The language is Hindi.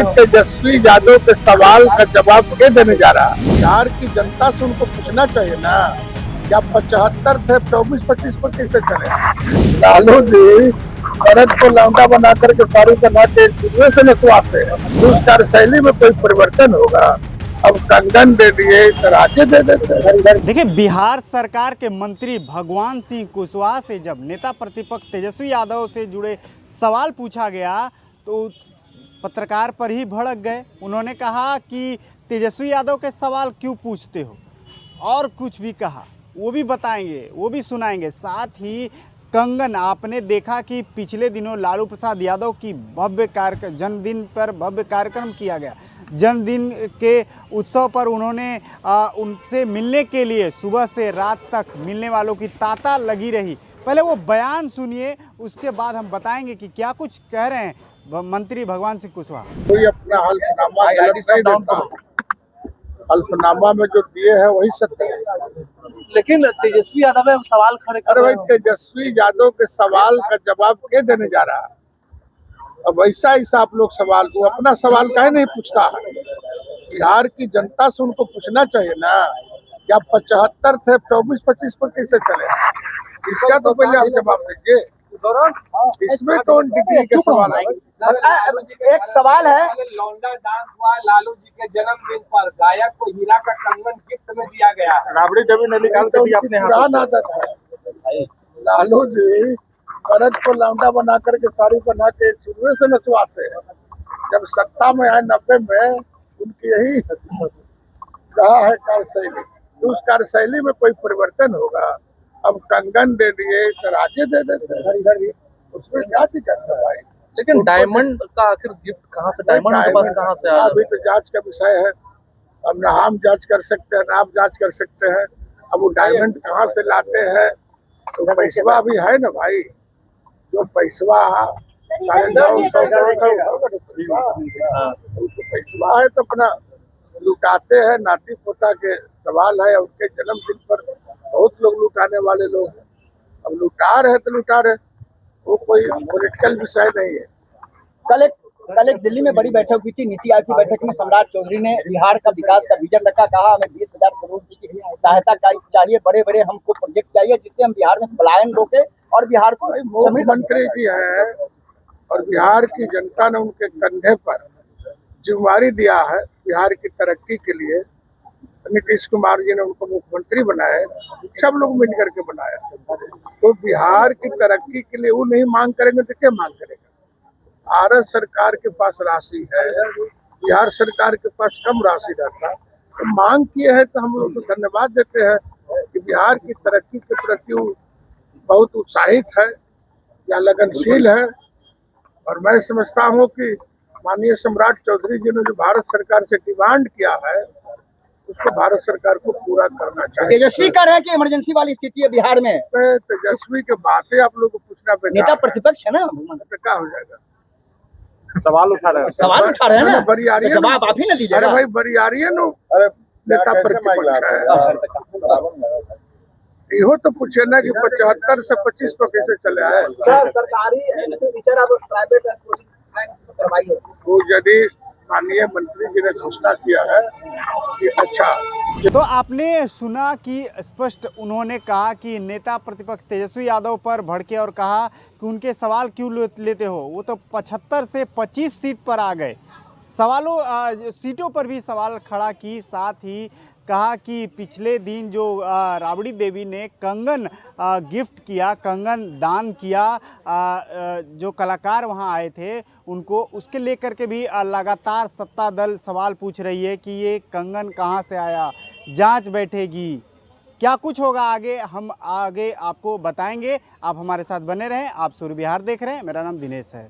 भाई तेजस्वी यादव के सवाल का जवाब के देने जा रहा है? बिहार की जनता से उनको पूछना चाहिए ना, क्या 75 थे 24-25 पर कैसे चले? लालू जी भरत को लौंडा बना करके फारूक बना के शुरू से नचवाते हैं। उस कार्यशैली में कोई परिवर्तन होगा? अब कंगन दे दिए तो राज्य दे देते। देखिए, बिहार सरकार के मंत्री भगवान सिंह कुशवाहा से जब नेता प्रतिपक्ष तेजस्वी यादव से जुड़े सवाल पूछा गया तो पत्रकार पर ही भड़क गए। उन्होंने कहा कि तेजस्वी यादव के सवाल क्यों पूछते हो, और कुछ भी कहा, वो भी बताएंगे, वो भी सुनाएंगे। साथ ही कंगन, आपने देखा कि पिछले दिनों लालू प्रसाद यादव की भव्य जन्मदिन पर भव्य कार्यक्रम किया गया। जन्मदिन के उत्सव पर उन्होंने उनसे मिलने के लिए सुबह से रात तक मिलने वालों की तांता लगी रही। पहले वो बयान सुनिए, उसके बाद हम बताएंगे कि क्या कुछ कह रहे हैं मंत्री भगवान सिंह कुशवाहा। कोई अपना हल्फनामा गलत नहीं देता, हल्फनामा में जो दिए हैं वही सत्य है। लेकिन तेजस्वी यादव सवाल खड़े कर अरे रहे भाई, हैं। तेजस्वी यादव के सवाल का जवाब के देने जा रहा है? अब ऐसा आप लोग सवाल, वो अपना सवाल काहे नहीं पूछता है? बिहार की जनता से उनको पूछना चाहिए ना, क्या 75 थे 24-25 पर कैसे चले? इसका तो पहले आप जवाब दीजिए। इसमें कौन डिग्री के सवाल है? एक सवाल है, लौंडा डांस हुआ लालू जी के जन्मदिन पर, गायक को हीरा का कंगन गिफ्ट में दिया गया है। राबड़ी जब निकाल के दिया अपने पुरान आदत है। लालू जी भरत को लौंडा बना करके साड़ी बना के शुरू से नचवाते हैं। जब सत्ता में आए 90 में, उनकी यही रहा है कार्यशैली। तो उस कार्यशैली में कोई परिवर्तन होगा? अब कंगन दे दिए तो राज्य दे देते, उसमें क्या दिक्कत है भाई? लेकिन डायमंड का आखिर गिफ्ट कहाँ से, डायमंड के पास कहाँ से आया? अभी तो जांच का विषय है। अब ना हम जांच कर सकते हैं ना आप जांच कर सकते हैं। अब वो डायमंड कहाँ से लाते हैं? तो पैसवा भी है ना भाई, जो पैसवा 950 करोड़ का पैसवा है तो अपना लुटाते हैं। नाती पोता के सवाल है, उनके जन्मदिन पर बहुत लोग लुटाने वाले लोग हैं। अब लुटा रहे तो लुटा रहे, वो कोई पॉलिटिकल विषय नहीं है। कल एक दिल्ली में बड़ी बैठक हुई थी। नीति आयोग की बैठक में सम्राट चौधरी ने बिहार का विकास का विजन रखा। कहा हमें 20,000 करोड़ की सहायता चाहिए, बड़े बड़े हमको प्रोजेक्ट चाहिए जिससे हम बिहार में पलायन रोके और बिहार को मुख्यमंत्री जी है और बिहार की जनता ने उनके कंधे पर जिम्मेवारी दिया है बिहार की तरक्की के लिए। नीतीश कुमार जी ने उनको मुख्यमंत्री बनाया, सब लोग मिल करके बनाया। तो बिहार की तरक्की के लिए वो नहीं मांग करेंगे तो क्या मांग करेगा? भारत सरकार के पास राशि है, बिहार सरकार के पास कम राशि रहता, तो मांग किए है तो हम लोग को धन्यवाद देते हैं कि बिहार की तरक्की के प्रति वो बहुत उत्साहित है या लगनशील है। और मैं समझता हूँ कि माननीय सम्राट चौधरी जी ने जो भारत सरकार से डिमांड किया है उसको भारत सरकार को पूरा करना चाहिए। तेजस्वी कह रहे हैं कि इमरजेंसी वाली स्थिति है बिहार में। तेजस्वी के बातें आप लोग को पूछना पड़ेगा। नेता प्रतिपक्ष है ना, तो क्या हो जाएगा? सवाल उठा रहे हैं ना, बरियारी जवाब आप ही ना दीजिए। अरे भाई, बरियारी है नेता प्रतिपक्ष है। इहो तो पूछे ना कि 75 से 25 पर कैसे चले आए? सरकारी टीचर अब प्राइवेट करवाइए। वो यदि माननीय मंत्री जी ने घोषणा किया है कि अच्छा। तो आपने सुना कि स्पष्ट उन्होंने कहा कि नेता प्रतिपक्ष तेजस्वी यादव पर भड़के और कहा कि उनके सवाल क्यों लेते हो, वो तो 75 से 25 सीट पर आ गए। सीटों पर भी सवाल खड़ा की। साथ ही कहा कि पिछले दिन जो राबड़ी देवी ने कंगन गिफ्ट किया, कंगन दान किया, जो कलाकार वहां आए थे उनको, उसके लेकर के भी लगातार सत्ता दल सवाल पूछ रही है कि ये कंगन कहां से आया, जांच बैठेगी, क्या कुछ होगा आगे, हम आगे आपको बताएंगे। आप हमारे साथ बने रहें। आप सूर्य बिहार देख रहे हैं, मेरा नाम दिनेश है।